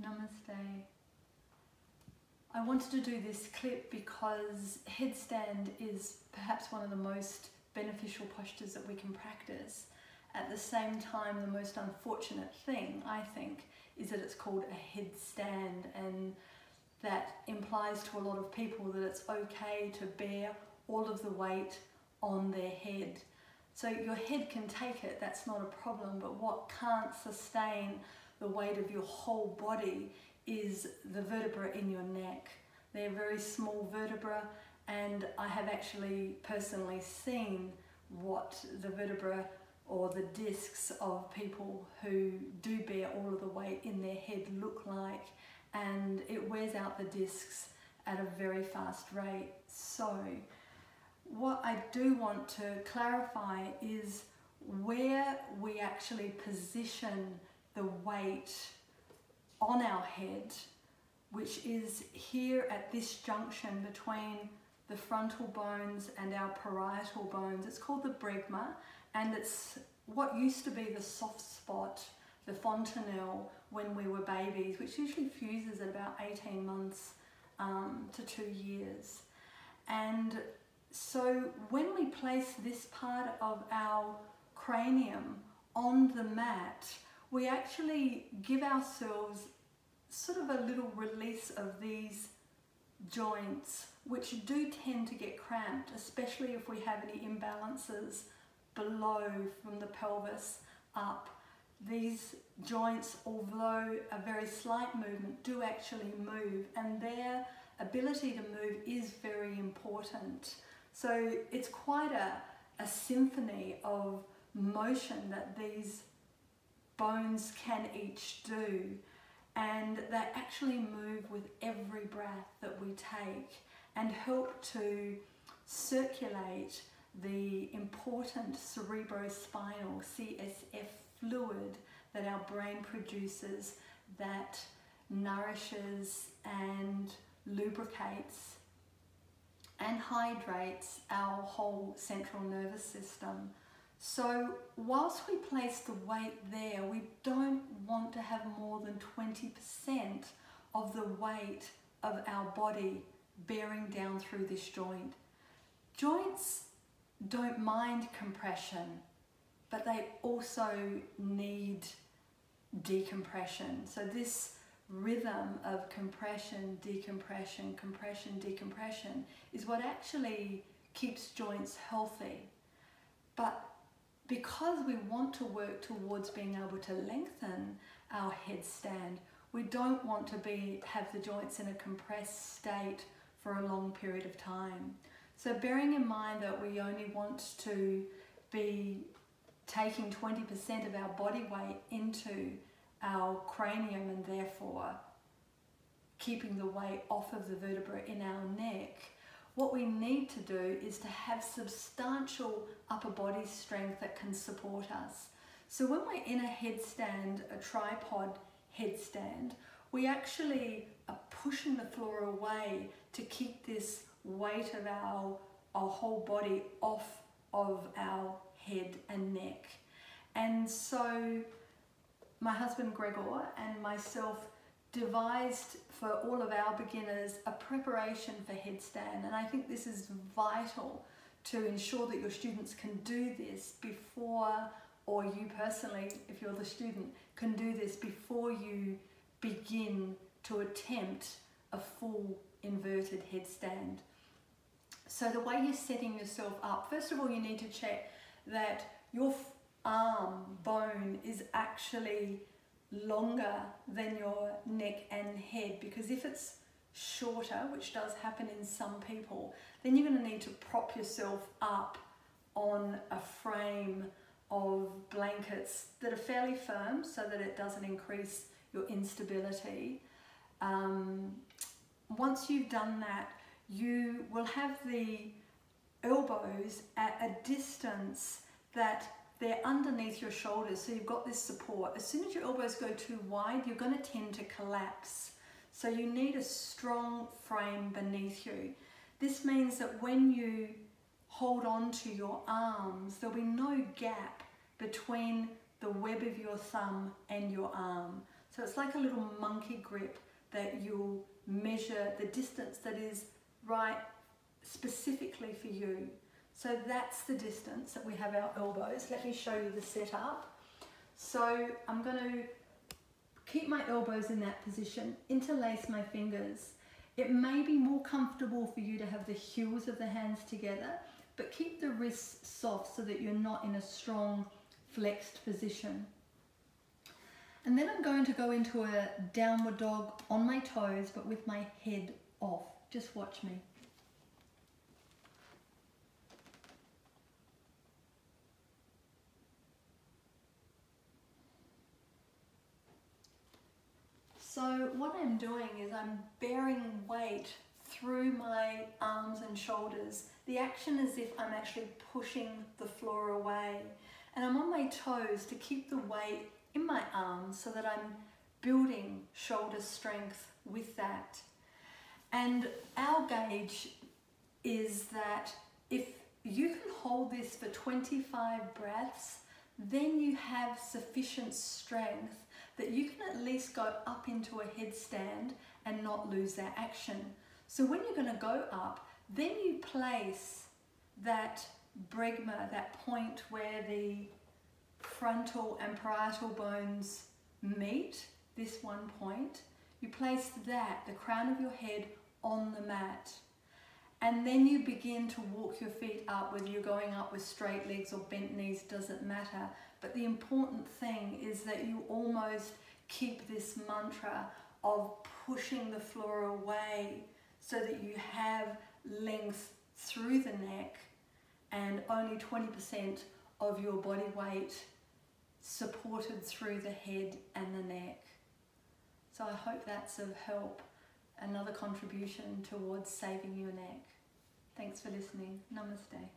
Namaste. I wanted to do this clip because headstand is perhaps one of the most beneficial postures that we can practice. At the same time, the most unfortunate thing, I think, is that it's called a headstand, and that implies to a lot of people that it's okay to bear all of the weight on their head. So your head can take it, that's not a problem, but what can't sustain the weight of your whole body is the vertebra in your neck. They're very small vertebra, and I have actually personally seen what the vertebra or the discs of people who do bear all of the weight in their head look like, and it wears out the discs at a very fast rate. So what I do want to clarify is where we actually position the weight on our head, which is here at this junction between the frontal bones and our parietal bones. It's called the bregma, and it's what used to be the soft spot, the fontanelle, when we were babies, which usually fuses at about 18 months to 2 years. And so when we place this part of our cranium on the mat, we actually give ourselves sort of a little release of these joints, which do tend to get cramped, especially if we have any imbalances below from the pelvis up. These joints, although a very slight movement, do actually move, and their ability to move is very important. So it's quite a symphony of motion that these bones can each do, and they actually move with every breath that we take and help to circulate the important cerebrospinal CSF fluid that our brain produces, that nourishes and lubricates and hydrates our whole central nervous system. So whilst we place the weight there, we don't want to have more than 20% of the weight of our body bearing down through this joint. Joints don't mind compression, but they also need decompression. So this rhythm of compression, decompression, compression, decompression is what actually keeps joints healthy. But because we want to work towards being able to lengthen our headstand, we don't want to have the joints in a compressed state for a long period of time. So bearing in mind that we only want to be taking 20% of our body weight into our cranium, and therefore keeping the weight off of the vertebra in our neck, what we need to do is to have substantial upper body strength that can support us. So when we're in a headstand, a tripod headstand, we actually are pushing the floor away to keep this weight of our whole body off of our head and neck. And so my husband Gregor and myself devised for all of our beginners a preparation for headstand, and I think this is vital to ensure that your students can do this before, or you personally, if you're the student, can do this before you begin to attempt a full inverted headstand. So the way you're setting yourself up, first of all, you need to check that your arm bone is actually longer than your neck and head, because if it's shorter, which does happen in some people, then you're going to need to prop yourself up on a frame of blankets that are fairly firm so that it doesn't increase your instability. Once you've done that, you will have the elbows at a distance that they're underneath your shoulders, so you've got this support. As soon as your elbows go too wide, you're going to tend to collapse. So you need a strong frame beneath you. This means that when you hold on to your arms, there'll be no gap between the web of your thumb and your arm. So it's like a little monkey grip that you'll measure the distance that is right specifically for you. So that's the distance that we have our elbows. Let me show you the setup. So I'm going to keep my elbows in that position, interlace my fingers. It may be more comfortable for you to have the heels of the hands together, but keep the wrists soft so that you're not in a strong flexed position. And then I'm going to go into a downward dog on my toes, but with my head off. Just watch me. So what I'm doing is I'm bearing weight through my arms and shoulders. The action is if I'm actually pushing the floor away. And I'm on my toes to keep the weight in my arms so that I'm building shoulder strength with that. And our gauge is that if you can hold this for 25 breaths, then you have sufficient strength that you can at least go up into a headstand and not lose that action. So when you're going to go up, then you place that bregma, that point where the frontal and parietal bones meet, this one point, you place that, the crown of your head, on the mat. And then you begin to walk your feet up, whether you're going up with straight legs or bent knees, doesn't matter. But the important thing is that you almost keep this mantra of pushing the floor away so that you have length through the neck and only 20% of your body weight supported through the head and the neck. So I hope that's of help, another contribution towards saving your neck. Thanks for listening. Namaste.